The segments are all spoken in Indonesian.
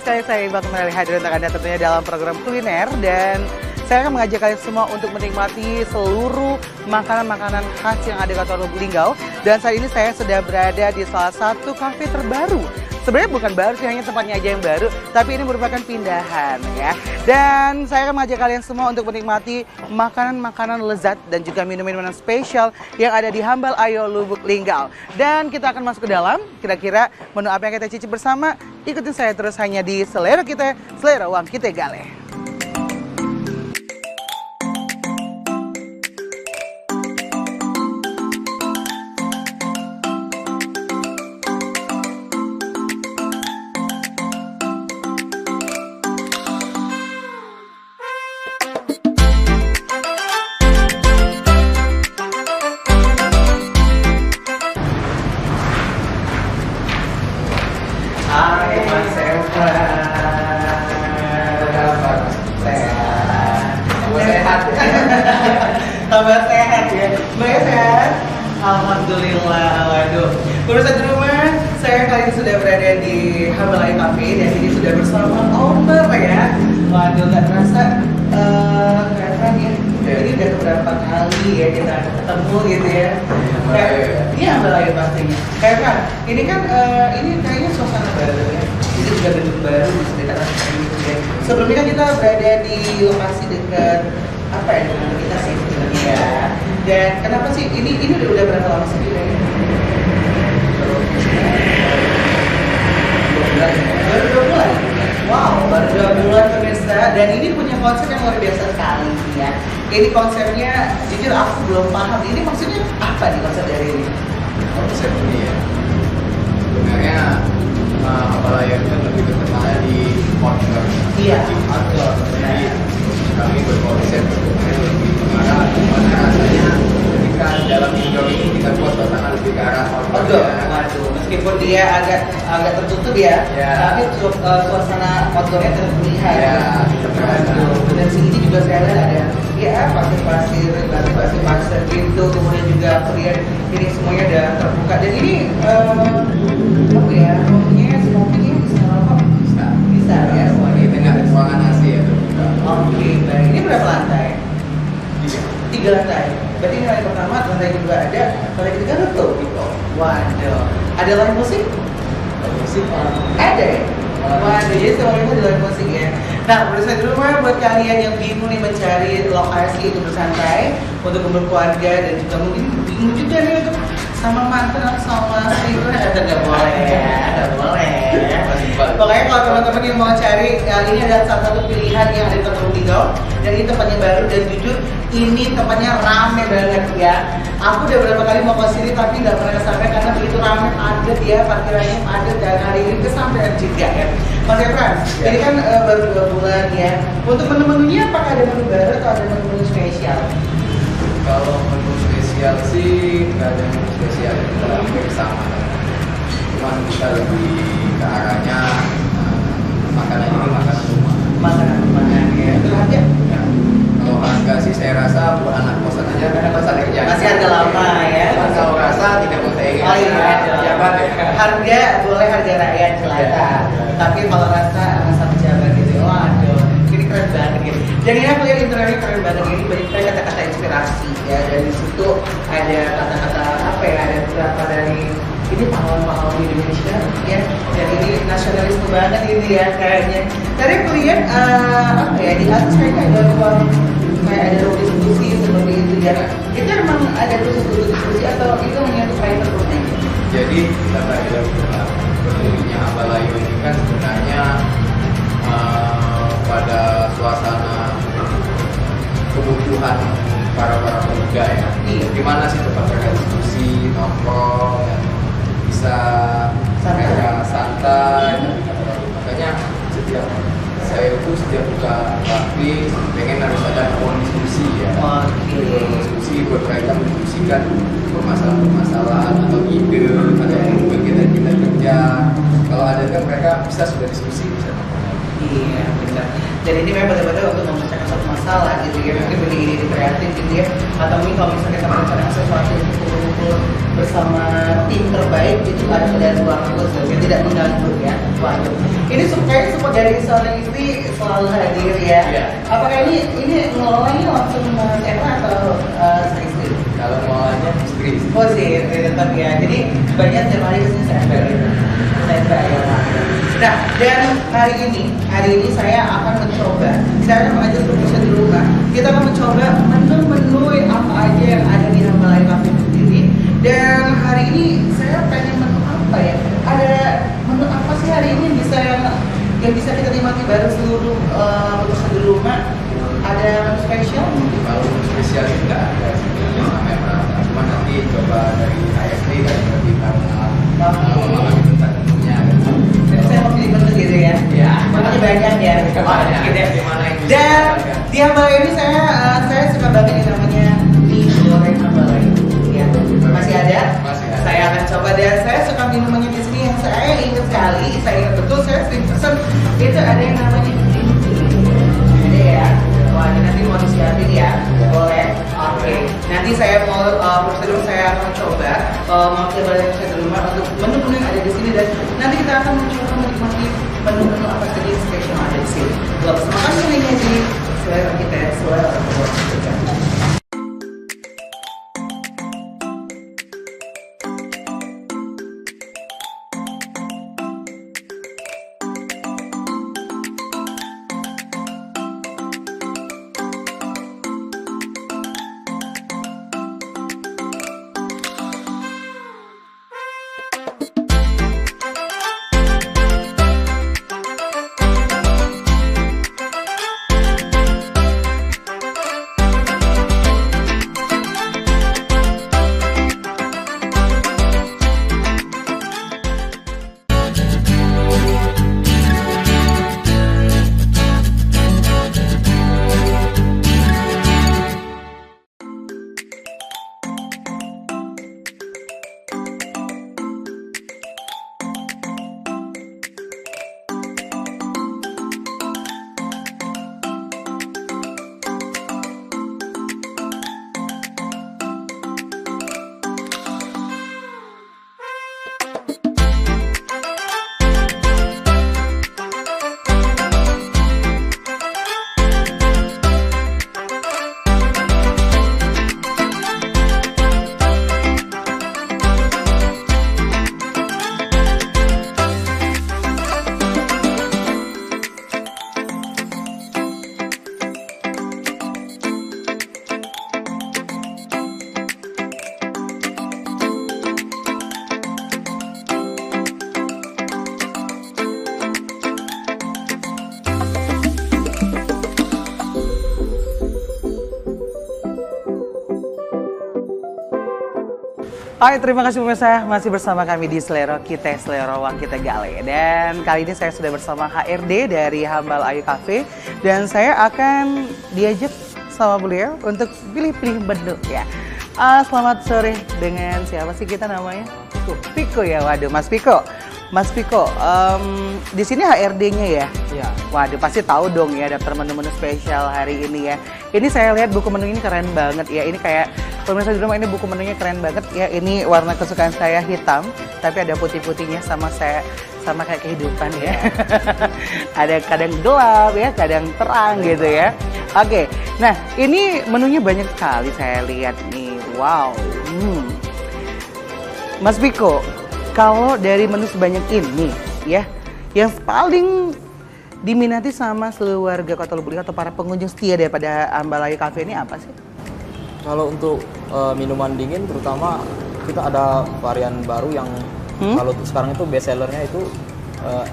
sekali, saya Iqbal kembali hadir untuk Anda tentunya dalam program kuliner. Dan saya akan mengajak kalian semua untuk menikmati seluruh makanan-makanan khas yang ada di Kota Lubuk Linggau. Dan saat ini saya sudah berada di salah satu kafe terbaru. Sebenarnya bukan baru sih, hanya tempatnya aja yang baru, tapi ini merupakan pindahan ya. Dan saya akan mengajak kalian semua untuk menikmati makanan-makanan lezat dan juga minum-minuman spesial yang ada di Hambal Ayo Lubuk Linggau. Dan kita akan masuk ke dalam, kira-kira menu apa yang kita cicip bersama. Ikutin saya terus hanya di Selera Kita, Selera Uang Kita Gale. Hai Mas Evan, sehat, tambah sehat ya, Mbak sehat, alhamdulillah. Waduh, pemirsa di rumah, saya kali ini sudah berada di Hambal Ayo Cafe dan ini sudah bersama owner ya. Waduh, nggak terasa, Evan ya. Ini udah beberapa kali ya kita ketemu gitu ya. Iya, Hambal Ayo pastinya. Evan, ini kan ini kayaknya suasana baru ya. Ini juga gedung baru di sekitar gitu ya. Sebelumnya kan kita berada di lokasi dekat apa ya, dengan kita sih sebenarnya. Dan kenapa sih ini udah berapa lama sih ini? Baru 2 bulan. Wow, baru 2 bulan pemirsa. Dan ini punya konsep yang luar biasa sekali ya. Ini konsepnya, jujur aku belum paham. Ini maksudnya apa nih konsep dari ini? Konsep ini ya, sebenarnya Hambal Ayo kan lebih terkenal di outdoor. Iya, outdoor. Jadi kami berkonsep sebenarnya lebih mengarah gimana rasanya ketika dalam indoor ini kita buat suasana lebih ke arah outdoor. Waduh, meskipun dia agak tertutup ya, tapi suasana outdoornya terlihat. Ya, waduh. Dan sini juga saya lihat ada ya pasir-pasir, batu-pasir gitu, kemudian juga lihat ini semuanya udah terbuka. Dan ini apa ya, rumahnya smoking ya bisa apa? Bisa ya. Ini tengah ruangan AC ya terbuka. Oke, baik. Ini berapa lantai? 3. 3 lantai. Berarti ini lantai pertama, lantai kedua ada, lantai ketiga tutup gitu. Waduh. Ada live musik? Musik Ada ya? Waduh, jadi semuanya di live musik ya. Nah, pemirsa di rumah, buat kalian yang bingung nih mencari lokasi untuk bersantai, untuk berkeluarga, dan juga mungkin bingung juga nih untuk sama mantan atau sama itu nggak boleh ya, nggak boleh. Pokoknya kalau teman-teman yang mau cari, ini adalah salah satu pilihan yang ada di Kota Lubuk Linggau. Dan ini tempatnya baru dan jujur ini tempatnya rame banget ya. Aku udah beberapa kali mau ke sini tapi nggak pernah kesampai karena begitu rame, padat ya, parkirannya padat, dan hari ini kesampean juga ya. Mas Evan, ini kan baru 2 bulan ya. Untuk menu-menunya apakah ada menu baru atau ada menu spesial? Kalau menu spesial sih nggak ada menu spesial, kita hampir sama. Cuman kita lebih ke arahnya makanan ini makanan rumah. Makanan rumahan ya. Itu harga? Ya. Kalau harga sih saya rasa buat anak kosan aja karena kosan kerja. Masih harga lama ya. Kalau rasa tidak mau saya ingat. Oh iya. Pejabat ya. Harga boleh harga rakyat jelata. Tapi kalau rasa sama pejabat gitu, waduh, ini keren banget gitu. Dan ini aku lihat interiornya keren banget ini, banyak sekali kata-kata inspirasi ya. Dari situ ada kata-kata apa ya, ada beberapa dari ini pahlawan-pahlawan di Indonesia ya. Dan ini nasionalisme banget ini ya kayaknya. Tadi aku lihat apa ya, di atas kayaknya ada ruang, kayak ada ruang diskusi seperti itu ya. Itu emang ada khusus untuk diskusi atau itu hanya untuk private room aja? Jadi kita ada berdirinya Hambal Ayo ini kan sebenarnya pada suasana kebutuhan para pemuda ya. Iya. Gimana sih tempat mereka diskusi, nongkrong, ya, bisa mereka santai. Makanya saya itu setiap buka kafe pengen harus ada ruang diskusi ya. Ruang diskusi buat mereka mendiskusikan permasalahan-permasalahan atau ide atau kegiatan kita kerja. Kalau ada kan mereka bisa sudah diskusi bisa. Iya, benar. Dan ini memang benar-benar untuk memecahkan satu masalah gitu ya. Mungkin berdiri di kreatif gitu ya. Atau mungkin kalau misalnya kita merencanakan sesuatu untuk kumpul bersama tim terbaik itu ada ruang khusus yang tidak mengganggu ya. Waduh, ini kayak support dari seorang istri selalu hadir ya. Iya. Apakah ini ngelolanya langsung Mas Eva atau sang istri? Kalau maunya istri. Oh sih, tetap ya. Jadi banyak tiap hari kesini saya gitu. Saya ya. Nah, dan hari ini saya akan mencoba. Saya akan mengajak pemirsa di rumah. Kita akan mencoba menu-menu apa aja yang ada di Hambalaya Cafe sendiri. Dan hari ini saya pengen menu apa ya? Ada menu apa sih hari ini yang bisa kita nikmati bareng seluruh pemirsa di rumah? Ada menu spesial? Kalau spesial itu nggak ada sih, sama memang. Cuma nanti coba dari HFD kan lebih karena memahami tentang menunya. Jadi saya mau pilih menu gitu ya? Iya. Makanya banyak ya. Banyak. Gitu ya. Gimana yang bisa Dan dimakan? di Hambalaya ini saya suka banget yang namanya mie goreng Hambalaya. Ya. Masih ada? Masih ada. Saya akan coba dan saya suka minumannya di sini yang saya ingat sekali, saya ingat betul saya sering pesen itu ada yang namanya green tea. Ada ya. Wah, ini nanti mau disiapin ya. Boleh. Oke. Nanti saya mau prosedur saya akan coba mau coba saya di rumah untuk menu-menu yang ada di sini dan nanti kita akan mencoba menikmati menu-menu apa saja yang spesial yang ada di sini. Kalau bersama kami ini di Selera kita Selera Kita. Hai, terima kasih pemirsa masih bersama kami di Selera Kita Selerawan Kita Gale. Dan kali ini saya sudah bersama HRD dari Hambalaya Cafe dan saya akan diajak sama beliau untuk pilih-pilih menu ya. Selamat sore dengan siapa sih kita namanya? Piko ya, waduh Mas Piko. Mas Piko, di sini HRD-nya ya? Iya. Waduh, pasti tahu dong ya daftar menu-menu spesial hari ini ya. Ini saya lihat buku menu ini keren banget ya. Ini kayak pemirsa di rumah, ini buku menunya keren banget ya. Ini warna kesukaan saya hitam, tapi ada putih-putihnya sama kayak kehidupan ya. Ada kadang gelap ya, kadang terang gitu ya. Oke, nah ini menunya banyak sekali saya lihat nih. Wow. Mas Piko, kalau dari menu sebanyak ini ya, yang paling diminati sama seluruh warga Kota Lubuk Linggau atau para pengunjung setia daripada Hambalaya Cafe ini apa sih? Kalau untuk minuman dingin terutama kita ada varian baru yang kalau sekarang itu best sellernya itu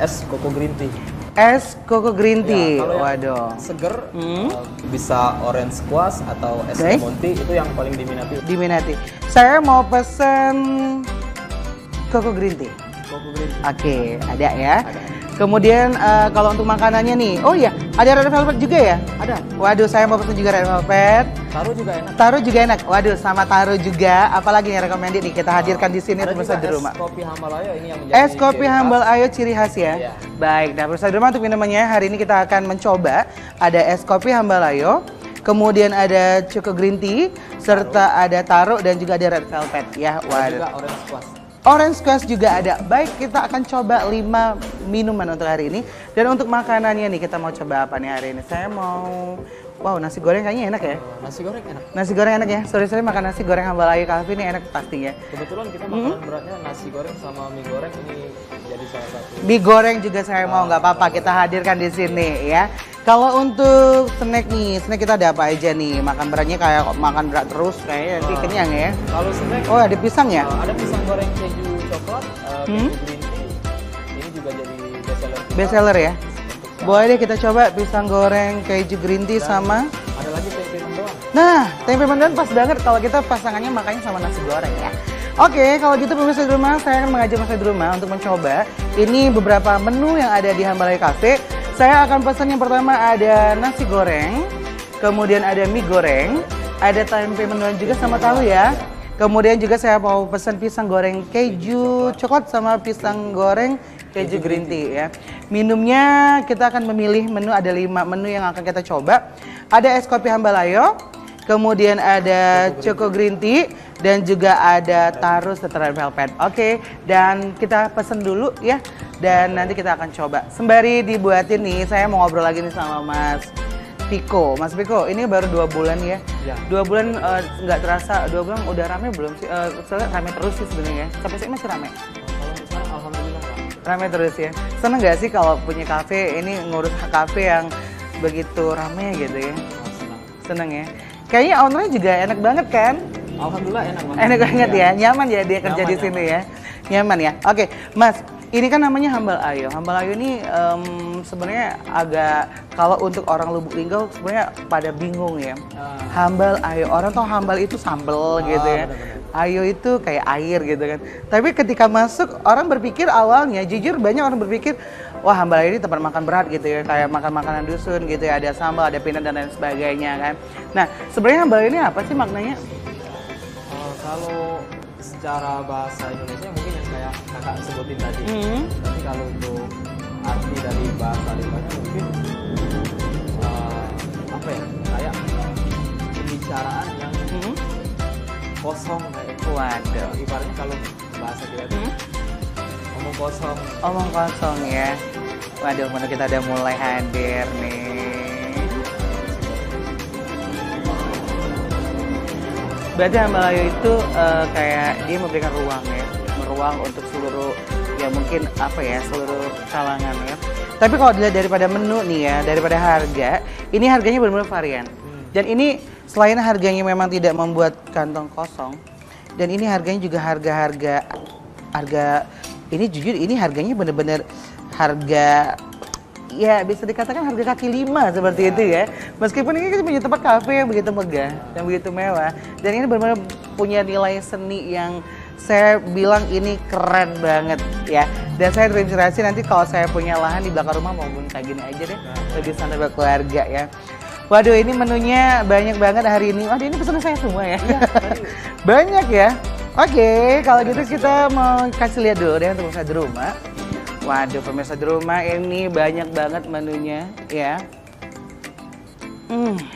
es Coco Green Tea. Es Coco Green Tea, Ya, kalau yang waduh. seger bisa orange squash atau es Oke. lemon tea itu yang paling diminati. Diminati. Saya mau pesen Coco Green Tea. Coco Green Tea. Oke, ada ya. Ada. Kemudian kalau untuk makanannya nih, oh iya, ada red velvet juga ya? Ada. Waduh, saya mau pesen juga red velvet. Taro juga enak. Taro juga enak. Waduh, sama taro juga. Apalagi nih recommended nih kita hadirkan di sini Ada pemirsa juga di es rumah. kopi Hambalaya ini yang menjadi Es kopi ciri khas. Hambalaya ciri khas ya. Iya. Baik, nah pemirsa di rumah untuk minumannya hari ini kita akan mencoba ada es kopi Hambalaya kemudian ada choco green tea, serta ada taro dan juga ada red velvet ya. Dan Waduh. juga orange squash. Orange squash juga ada. Baik, kita akan coba 5 minuman untuk hari ini. Dan untuk makanannya nih, kita mau coba apa nih hari ini? Saya mau... Wow, nasi goreng kayaknya enak ya? Nasi goreng enak. Nasi goreng enak ya? Sorry makan nasi goreng Hambal Ayu Cafe ini enak pastinya. Kebetulan kita makanan beratnya nasi goreng sama mie goreng ini jadi salah satu. Mie goreng juga saya mau, nggak apa-apa, kita hadirkan di sini ya. Kalau untuk snack nih, snack kita ada apa aja nih? Makan beratnya kayak makan berat terus, kayaknya nanti kenyang ya. Kalau snack, Oh, ada pisang ya? ada pisang goreng keju coklat, keju green tea. Ini juga jadi best seller. Best seller ya? Boleh deh kita coba pisang goreng keju green tea sama... Ada lagi tempe mendoan. Nah, tempe mendoan pas banget kalau kita pasangannya makannya sama nasi goreng ya. Oke, kalau gitu pemirsa di rumah, saya akan mengajak pemirsa di rumah untuk mencoba ini beberapa menu yang ada di Hambal Ayu Cafe. Saya akan pesan yang pertama ada nasi goreng, kemudian ada mie goreng, ada tempe mendoan juga sama tahu ya. Kemudian juga saya mau pesan pisang goreng keju coklat sama pisang goreng keju green tea ya. Minumnya kita akan memilih menu, ada 5 menu yang akan kita coba. Ada es kopi Hambal Ayu, kemudian ada choco green tea, dan juga ada taro serta red velvet. Oke, dan kita pesen dulu ya. Dan nanti kita akan coba. Sembari dibuatin nih, saya mau ngobrol lagi nih sama Mas Piko. Mas Piko, ini baru 2 bulan ya? Ya. 2 bulan nggak terasa, 2 bulan udah rame belum sih? Soalnya rame terus sih sebenarnya. Sampai sini masih rame? Kalau sekarang alhamdulillah Pak. Rame terus ya. Seneng nggak sih kalau punya kafe, ini ngurus kafe yang begitu rame gitu ya? Senang. Seneng ya. Kayaknya ownernya juga enak banget kan? Alhamdulillah enak banget. Enak banget ya, nyaman ya dia kerja Nyaman, di sini ya. Nyaman ya. Oke, Mas, ini kan namanya Hambal Ayu. Hambal Ayu ini sebenarnya agak, kalau untuk orang Lubuk Linggau sebenarnya pada bingung ya. Hambal Ayu, orang tuh hambal itu sambel gitu ya. benar-benar. Ayu itu kayak air gitu kan. Tapi ketika masuk, orang berpikir awalnya, jujur banyak orang berpikir, wah Hambal Ayu ini tempat makan berat gitu ya, kayak makan makanan dusun gitu ya, ada sambal, ada peanut dan lain sebagainya kan. Nah, sebenarnya Hambal Ayu ini apa sih maknanya? Kalau secara bahasa Indonesia mungkin yang kayak kakak sebutin tadi. Tapi kalau untuk arti dari bahasa limbahnya mungkin apa ya? Kayak pembicaraan yang kosong kayak itu. Waduh. Ibaratnya kalau bahasa kita itu ngomong kosong. Omong kosong ya. Waduh, mana kita udah mulai hadir nih. Berarti Hambal Ayu itu kayak dia memberikan ruang ya, ruang untuk seluruh, ya mungkin apa ya, seluruh kalangan ya. Tapi kalau dilihat daripada menu nih ya, daripada harga, ini harganya benar-benar varian. Dan ini selain harganya memang tidak membuat kantong kosong, dan ini harganya juga harga ini jujur ini harganya benar-benar harga, ya bisa dikatakan harga kaki 5 seperti itu ya. Meskipun ini kita punya tempat kafe yang begitu megah, yang begitu mewah, dan ini benar-benar punya nilai seni yang saya bilang ini keren banget ya. Dan saya terinspirasi nanti kalau saya punya lahan di belakang rumah mau kayak gini aja deh, lebih santai berkeluarga ya. Waduh, ini menunya banyak banget hari ini. Waduh, ini pesanan saya semua ya. Banyak ya. Oke, kalau gitu kita mau kasih lihat dulu deh untuk pemirsa di rumah. Waduh, pemirsa di rumah ini banyak banget menunya ya.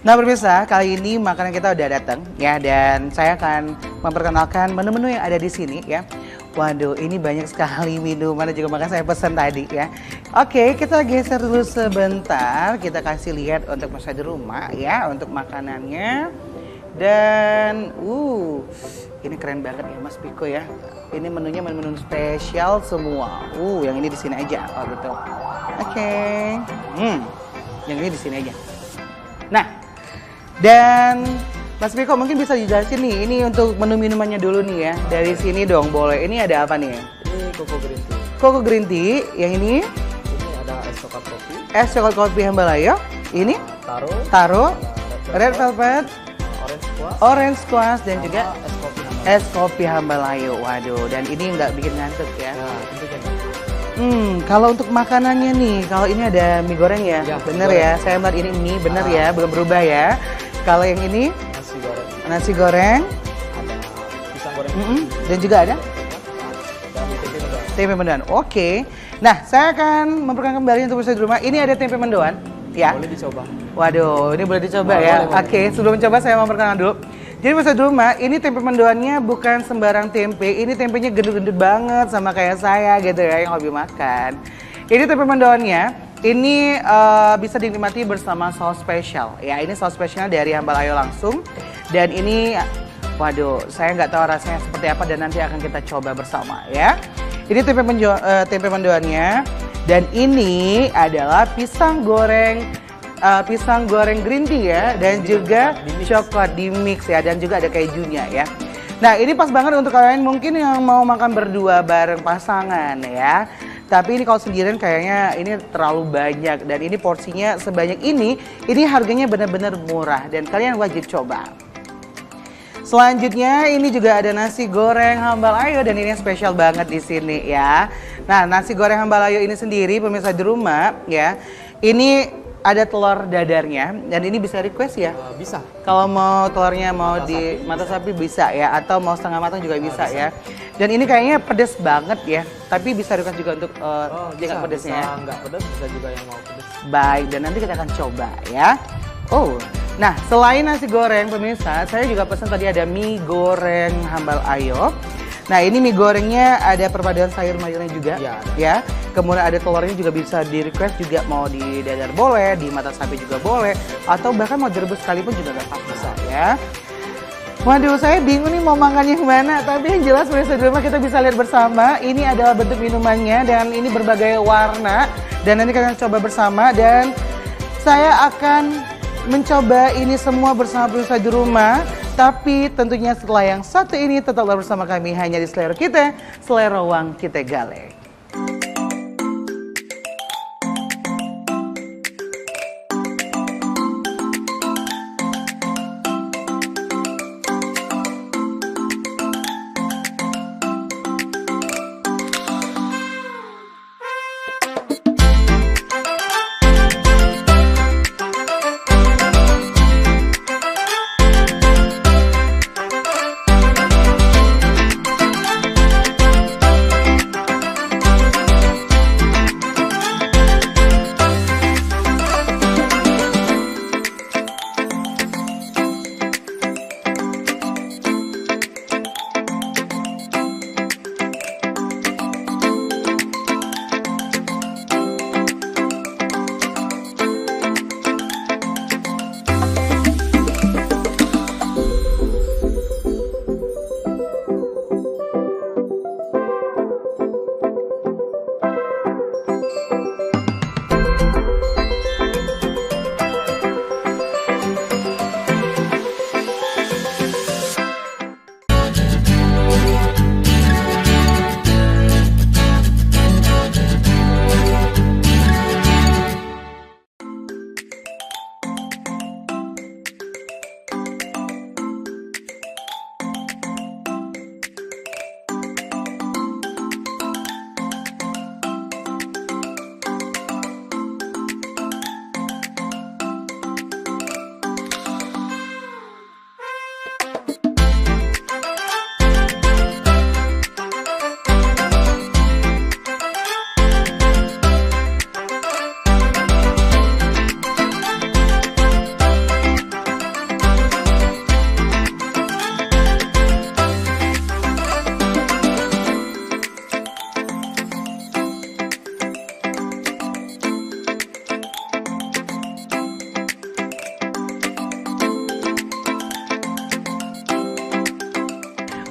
Nah pemirsa, kali ini makanan kita udah datang ya, dan saya akan memperkenalkan menu-menu yang ada di sini ya. Waduh, ini banyak sekali minuman dan juga makan saya pesan tadi ya. Oke, kita geser dulu sebentar, kita kasih lihat untuk pemirsa di rumah ya, untuk makanannya. Dan ini keren banget ya Mas Piko ya. Ini menunya menu spesial semua. Yang ini di sini aja. Oh gitu. Oke. Yang ini di sini aja. Nah, dan Mas Piko mungkin bisa dijelasin nih, ini untuk menu minumannya dulu nih ya. Dari sini dong boleh. Ini ada apa nih? Ini Coco Green Tea. Coco Green Tea. Yang ini? Ini ada es coklat kopi. Es coklat kopi Hambal Ayu. Ini? Taro. Red Velvet. Orange Squash dan juga es kopi Hambal Ayu. Waduh, dan ini nggak bikin ngantuk ya. Kalau untuk makanannya nih, kalau ini ada mie goreng ya, bener ya. Saya melihat ini mie bener ya, belum berubah ya. Kalau yang ini nasi goreng, ada pisang goreng, dan juga ada tempe mendoan. Oke. Nah, saya akan memperkenalkan kembali untuk pemirsa di rumah. Ini ada tempe mendoan. ya. Boleh dicoba. Waduh, ini boleh dicoba Boleh, ya. boleh. Oke, sebelum coba saya mau perkenalkan dulu. Jadi pemirsa di rumah, ini tempe mendoannya bukan sembarang tempe. Ini tempenya gendut-gendut banget sama kayak saya gitu ya yang hobi makan. Ini tempe mendoannya, ini bisa dinikmati bersama saus spesial. Ya, ini saus spesial dari Hambal Ayo langsung. Dan ini, waduh, saya nggak tahu rasanya seperti apa dan nanti akan kita coba bersama ya. Ini tempe mendoannya. Dan ini adalah pisang goreng green tea ya, dan juga coklat di mix ya, dan juga ada kejunya ya. Nah ini pas banget untuk kalian mungkin yang mau makan berdua bareng pasangan ya. Tapi ini kalau sendirian kayaknya ini terlalu banyak, dan ini porsinya sebanyak ini harganya benar-benar murah dan kalian wajib coba. Selanjutnya ini juga ada nasi goreng Hambal Ayo, dan ini spesial banget di sini ya. Nah, nasi goreng Hambal Ayo ini sendiri pemirsa di rumah ya. Ini ada telur dadarnya, dan ini bisa request ya? Bisa. Kalau mau telurnya mau di mata sapi bisa ya, atau mau setengah matang juga bisa ya. Dan ini kayaknya pedes banget ya, tapi bisa request juga untuk tingkat pedesnya ya. Bisa nggak pedes, bisa juga yang mau pedes. Baik, dan nanti kita akan coba ya. Oh, nah selain nasi goreng pemirsa, saya juga pesan tadi ada mie goreng Hambal Ayo. Nah ini mie gorengnya ada perpaduan sayur mayurnya juga ya. Kemudian ada telurnya juga bisa di request juga, mau di dadar boleh, di mata sapi juga boleh, atau bahkan mau direbus sekalipun juga nggak apa-apa ya. Waduh, saya bingung nih mau makan yang mana, tapi yang jelas pemirsa di rumah kita bisa lihat bersama. Ini adalah bentuk minumannya dan ini berbagai warna, dan nanti kita coba bersama, dan saya akan mencoba ini semua bersama pemirsa di rumah. Tapi tentunya setelah yang satu ini tetaplah bersama kami hanya di Selera Kita, Selera Wang Kita Gale.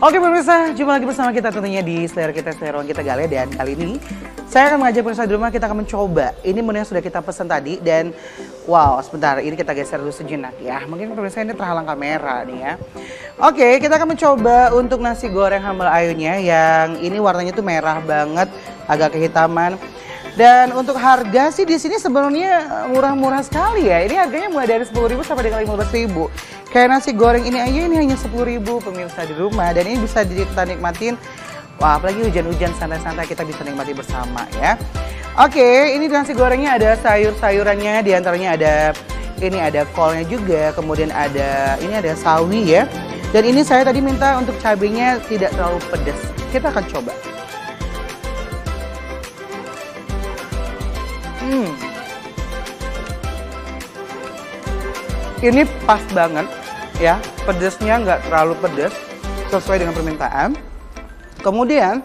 Oke pemirsa, jumpa lagi bersama kita tentunya di Selera Kita, Selera Wang Kita Gale. Dan kali ini saya akan mengajak pemirsa di rumah, kita akan mencoba ini menu yang sudah kita pesan tadi. Dan wow, sebentar, ini kita geser dulu sejenak ya. Mungkin pemirsa ini terhalang kamera nih ya. Oke, kita akan mencoba untuk nasi goreng Hambal Ayonya yang ini warnanya tuh merah banget, agak kehitaman. Dan untuk harga sih di sini sebenarnya murah-murah sekali ya. Ini harganya mulai dari 10.000 sampai dengan 15.000. Kayak nasi goreng ini aja ini hanya 10.000 pemirsa di rumah, dan ini bisa kita nikmatin. Wah, apalagi hujan-hujan santai-santai kita bisa nikmati bersama ya. Oke, ini nasi gorengnya ada sayur-sayurannya, diantaranya ada kolnya juga, kemudian ada sawi ya. Dan ini saya tadi minta untuk cabenya tidak terlalu pedas. Kita akan coba. Ini pas banget ya, pedesnya nggak terlalu pedes, sesuai dengan permintaan. Kemudian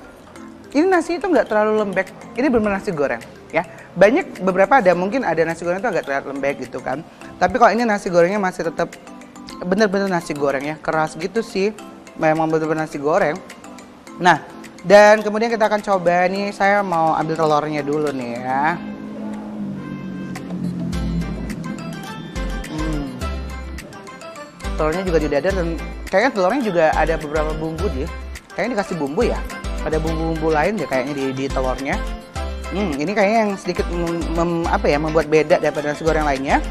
ini nasi itu nggak terlalu lembek, ini benar nasi goreng ya. Banyak beberapa mungkin ada nasi goreng itu agak terlihat lembek gitu kan. Tapi kalau ini nasi gorengnya masih tetap bener-bener nasi goreng ya, keras gitu sih. Memang bener-bener nasi goreng. Nah, dan kemudian kita akan coba nih, saya mau ambil telurnya dulu nih ya. Telurnya juga didadar dan kayaknya telurnya juga ada beberapa bumbu deh. Kayaknya dikasih bumbu ya. Ada bumbu-bumbu lain deh kayaknya di telurnya. Ini kayaknya yang sedikit membuat beda daripada nasi goreng lainnya.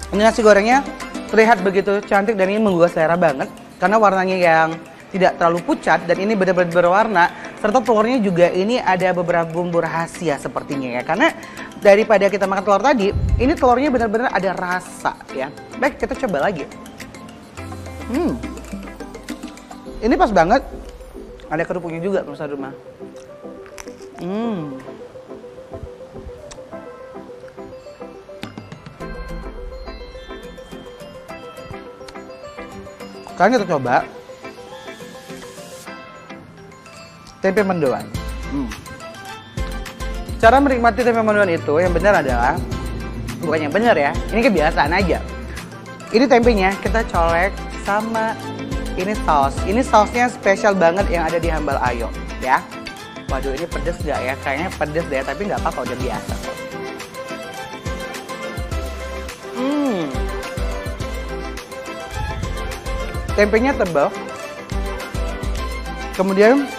Ini nasi gorengnya terlihat begitu cantik dan ini menggugah selera banget karena warnanya yang tidak terlalu pucat dan ini benar-benar berwarna, serta telurnya juga ini ada beberapa bumbu rahasia sepertinya ya, karena daripada kita makan telur tadi, ini telurnya benar-benar ada rasa ya. Baik, kita coba lagi. Ini pas banget, ada kerupuknya juga pemirsa rumah. Sekarang kita coba tempe mendoan. Cara menikmati tempe mendoan itu yang benar adalah, bukan yang benar ya, ini kebiasaan aja. Ini tempenya kita colek sama ini saus. Ini sausnya spesial banget yang ada di Hambal Ayo ya. Waduh, ini pedes gak ya? Kayaknya pedes deh, tapi nggak apa-apa, udah biasa kok. Tempenya tebal. Kemudian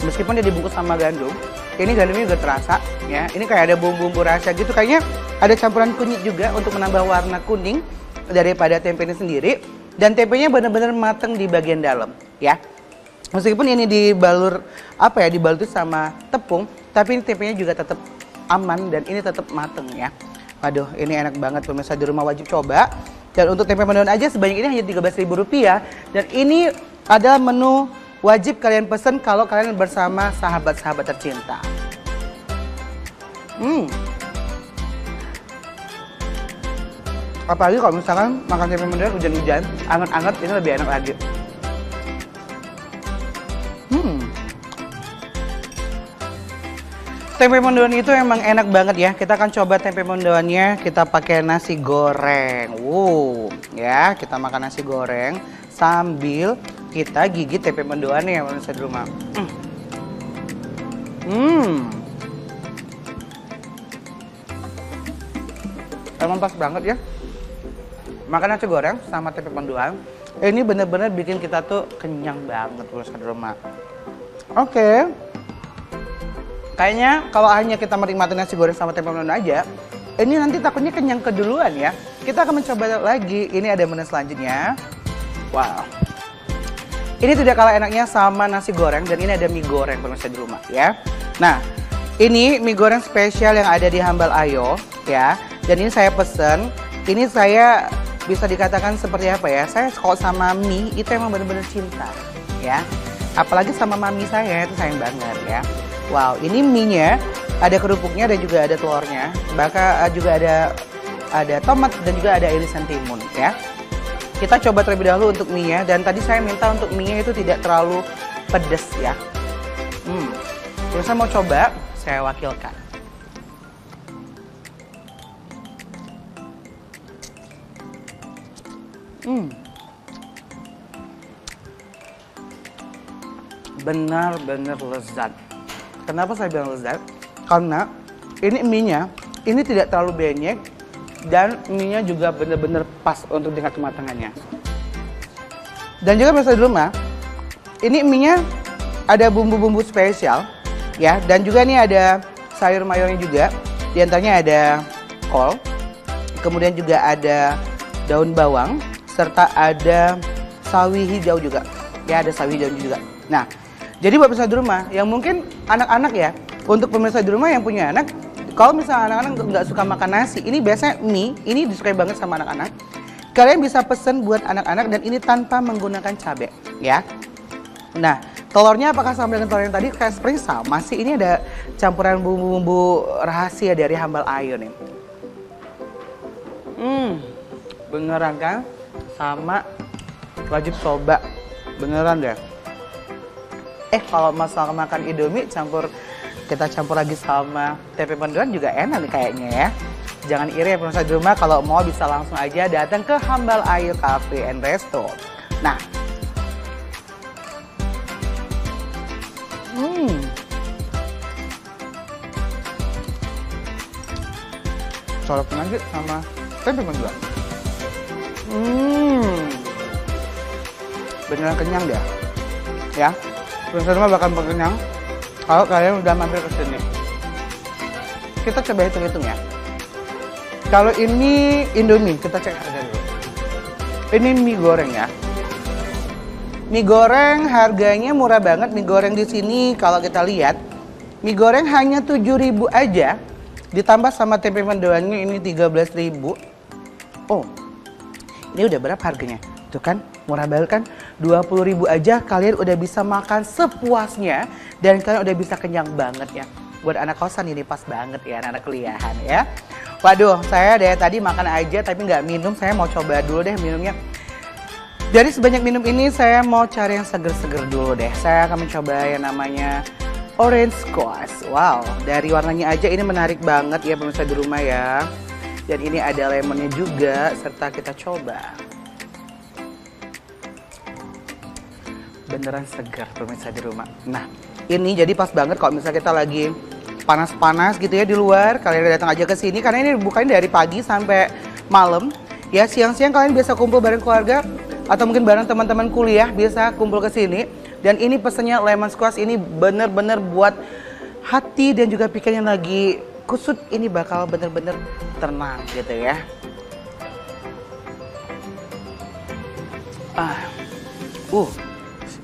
meskipun dia dibungkus sama gandum, ini gandumnya juga terasa ya. Ini kayak ada bumbu-bumbu rasa gitu, kayaknya ada campuran kunyit juga untuk menambah warna kuning daripada tempe ini sendiri. Dan tempenya benar-benar matang di bagian dalam ya. Meskipun ini dibalur dibalut sama tepung, tapi ini tempenya juga tetap aman dan ini tetap matang ya. Waduh, ini enak banget pemirsa, di rumah wajib coba. Dan untuk tempe mendoan aja sebanyak ini hanya Rp13.000 dan ini adalah menu wajib kalian pesen kalau kalian bersama sahabat-sahabat tercinta. Apalagi kalau misalkan makan tempe mendoan hujan-hujan, anget-anget, ini lebih enak lagi. Tempe mendoan itu emang enak banget ya. Kita akan coba tempe mendoannya, kita pakai nasi goreng. Ya, kita makan nasi goreng sambil kita gigit tempe mendoannya ya pemirsa di rumah. Emang pas banget ya. Makan nasi goreng sama tempe mendoan. Ini bener-bener bikin kita tuh kenyang banget pemirsa di rumah. Oke. Kayaknya kalau hanya kita menikmati nasi goreng sama tempe mendoan aja, ini nanti takutnya kenyang keduluan ya. Kita akan mencoba lagi. Ini ada menu selanjutnya. Wow. Ini tidak kalah enaknya sama nasi goreng dan ini ada mie goreng pemirsa di rumah ya. Nah, ini mie goreng spesial yang ada di Hambal Ayo ya. Dan ini saya pesen. Ini saya bisa dikatakan seperti apa ya? Saya kalau sama mie itu emang benar-benar cinta ya. Apalagi sama mami saya itu sayang banget ya. Wow, ini mie-nya ada kerupuknya dan juga ada telurnya. Bahkan juga ada tomat dan juga ada irisan timun ya. Kita coba terlebih dahulu untuk mie-nya dan tadi saya minta untuk mie-nya itu tidak terlalu pedas ya. Terus saya mau coba, saya wakilkan. Benar-benar lezat. Kenapa saya bilang lezat? Karena ini mie-nya, ini tidak terlalu benyek dan mie-nya juga benar-benar pas untuk tingkat kematangannya. Dan juga pemirsa di rumah, ini mie-nya ada bumbu-bumbu spesial ya, dan juga ini ada sayur mayurnya juga. Di antaranya ada kol, kemudian juga ada daun bawang, serta ada sawi hijau juga. Ya, ada sawi hijau juga. Nah, jadi buat pemirsa di rumah yang mungkin anak-anak ya, untuk pemirsa di rumah yang punya anak, kalau misalnya anak-anak nggak suka makan nasi, ini biasanya mie, ini disukai banget sama anak-anak. Kalian bisa pesen buat anak-anak dan ini tanpa menggunakan cabai ya. Nah, telurnya apakah sama dengan telur yang tadi? Kayak seperti sama sih, ini ada campuran bumbu-bumbu rahasia dari Hambal Ayo nih. Beneran kan? Sama, wajib coba. Beneran deh. Kalau masalah makan Indomie kita campur lagi sama tempe mendoan juga enak nih kayaknya ya. Jangan iri ya pemirsa di rumah, kalau mau bisa langsung aja datang ke Hambal Ayu Cafe and Resto. Nah, colokin lagi sama tempe mendoan. Beneran kenyang deh. Ya, pemirsa rumah bakal kenyang kalau kalian udah mampir ke sini. Kita coba hitung-hitung ya. Kalau ini Indomie, kita cek harga dulu. Ini mie goreng ya. Mie goreng harganya murah banget. Mie goreng di sini kalau kita lihat, mie goreng hanya 7.000 aja. Ditambah sama tempe mendoannya ini 13.000. Oh, ini udah berapa harganya? Tuh kan, murah banget kan? 20.000 aja kalian udah bisa makan sepuasnya. Dan kalian udah bisa kenyang banget ya. Buat anak kosan ini pas banget ya, anak kuliahan ya. Waduh, saya dari tadi makan aja tapi nggak minum. Saya mau coba dulu deh minumnya. Dari sebanyak minum ini saya mau cari yang seger-seger dulu deh. Saya akan mencoba yang namanya orange squash. Wow, dari warnanya aja ini menarik banget ya pemirsa di rumah ya. Dan ini ada lemonnya juga, serta kita coba. Beneran segar pemirsa di rumah. Nah, ini jadi pas banget kalau misalnya kita lagi panas-panas gitu ya di luar, kalian datang aja ke sini karena ini bukannya dari pagi sampai malam. Ya, siang-siang kalian biasa kumpul bareng keluarga atau mungkin bareng teman-teman kuliah biasa kumpul ke sini. Dan ini pesannya lemon squash ini bener-bener buat hati dan juga pikiran yang lagi kusut, ini bakal bener-bener tenang gitu ya.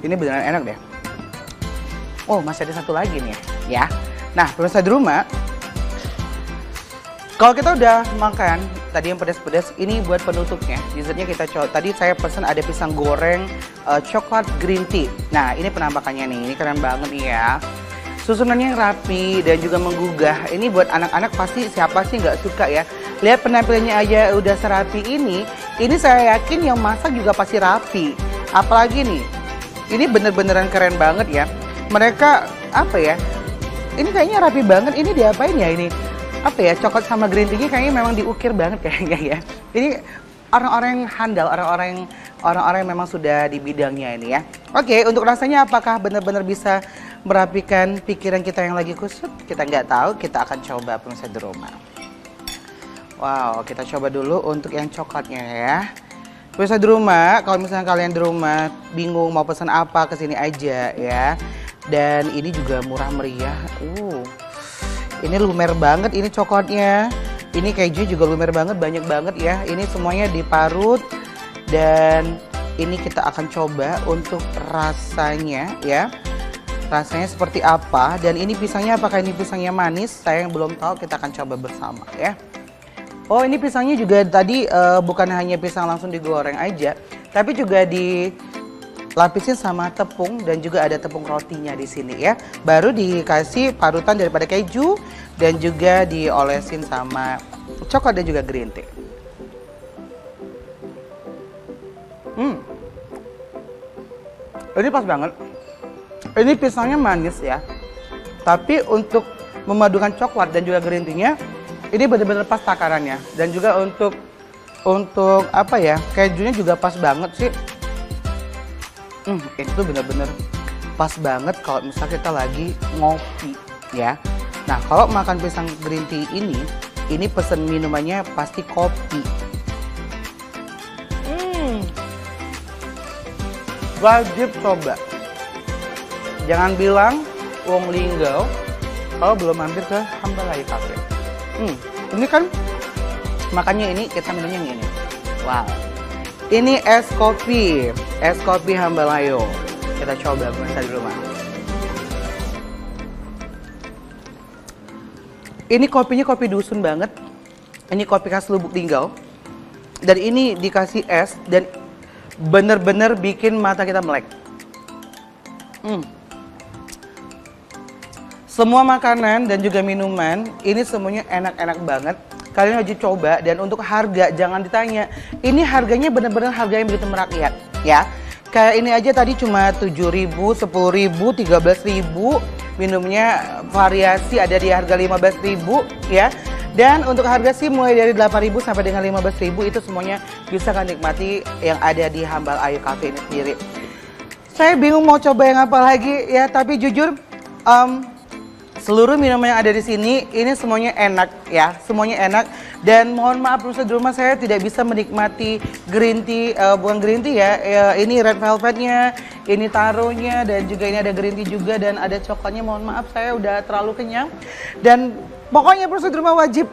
Ini beneran enak deh. Oh, masih ada satu lagi nih ya. Nah, pemirsa di rumah, kalau kita udah makan tadi yang pedas-pedas, ini buat penutupnya. Dessertnya kita coba. Tadi saya pesan ada pisang goreng coklat green tea. Nah, ini penampakannya nih. Ini keren banget nih ya. Susunannya yang rapi dan juga menggugah. Ini buat anak-anak pasti siapa sih nggak suka ya. Lihat penampilannya aja udah serapi ini. Ini saya yakin yang masak juga pasti rapi. Apalagi nih, ini bener-beneran keren banget ya. Mereka apa ya? Ini kayaknya rapi banget. Ini diapain ya ini? Apa ya, coklat sama green tea-nya kayaknya memang diukir banget kayaknya ya. Ini orang-orang yang handal, orang-orang yang memang sudah di bidangnya ini ya. Oke, untuk rasanya apakah benar-benar bisa merapikan pikiran kita yang lagi kusut? Kita nggak tahu, kita akan coba pemirsa di rumah. Wow, kita coba dulu untuk yang coklatnya ya. Pemirsa di rumah, kalau misalnya kalian di rumah bingung mau pesan apa, kesini aja ya. Dan ini juga murah meriah. Ini lumer banget ini coklatnya. Ini keju juga lumer banget, banyak banget ya. Ini semuanya diparut. Dan ini kita akan coba untuk rasanya ya. Rasanya seperti apa. Dan ini pisangnya, apakah ini pisangnya manis? Saya yang belum tahu, kita akan coba bersama ya. Oh, ini pisangnya juga tadi bukan hanya pisang langsung digoreng aja. Tapi juga lapisin sama tepung dan juga ada tepung rotinya di sini ya. Baru dikasih parutan daripada keju dan juga diolesin sama coklat dan juga green tea. Ini pas banget. Ini pisangnya manis ya. Tapi untuk memadukan coklat dan juga green tea-nya ini benar-benar pas takarannya. Dan juga untuk apa ya? Kejunya juga pas banget sih. Itu bener-bener pas banget kalau misalnya kita lagi ngopi ya. Nah, kalau makan pisang green tea ini pesen minumannya pasti kopi. Wajib coba. Jangan bilang wong linggau kalau belum mampir ke Hambal Ayu Cafe. Ini kan makanya ini kita minumnya yang ini. Wow. Ini es kopi Hambal Ayu. Kita coba pemirsa di rumah. Ini kopinya kopi dusun banget. Ini kopi khas Lubuk Linggau. Dan ini dikasih es dan bener-bener bikin mata kita melek. Semua makanan dan juga minuman ini semuanya enak-enak banget. kalian wajib coba. Dan untuk harga jangan ditanya, ini harganya benar-benar harga yang begitu merakyat ya. Kayak ini aja tadi cuma 7.000, 10.000, 13.000. Minumnya variasi ada di harga 15.000 ya. Dan untuk harga sih mulai dari 8.000 sampai dengan 15.000 itu semuanya bisa kalian nikmati yang ada di Hambal Ayu Cafe ini sendiri. Saya bingung mau coba yang apa lagi ya, tapi jujur seluruh minuman yang ada di sini ini semuanya enak ya, semuanya enak. Dan mohon maaf pemirsa di rumah, saya tidak bisa menikmati green tea, bukan green tea ya, ini red velvetnya, ini taronya, dan juga ini ada green tea juga dan ada coklatnya. Mohon maaf saya udah terlalu kenyang. Dan pokoknya pemirsa di rumah wajib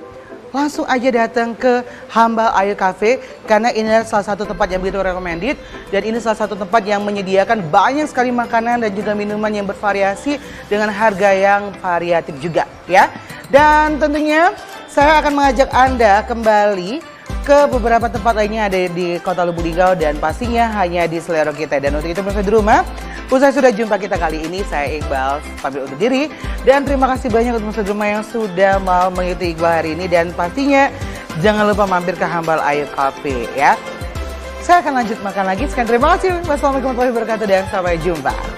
langsung aja datang ke Hambal Ayu Cafe karena ini adalah salah satu tempat yang begitu recommended dan ini salah satu tempat yang menyediakan banyak sekali makanan dan juga minuman yang bervariasi dengan harga yang variatif juga ya. Dan tentunya saya akan mengajak Anda kembali ke beberapa tempat lainnya ada di Kota Lubuk Linggau dan pastinya hanya di selera kita. Dan untuk itu pemirsa di rumah, usai sudah jumpa kita kali ini, saya Iqbal pamit undur diri dan terima kasih banyak untuk pemirsa di rumah yang sudah mau mengikuti Iqbal hari ini dan pastinya jangan lupa mampir ke Hambal Ayu Cafe ya. Saya akan lanjut makan lagi. Sekian terima kasih. Wassalamualaikum warahmatullahi wabarakatuh dan sampai jumpa.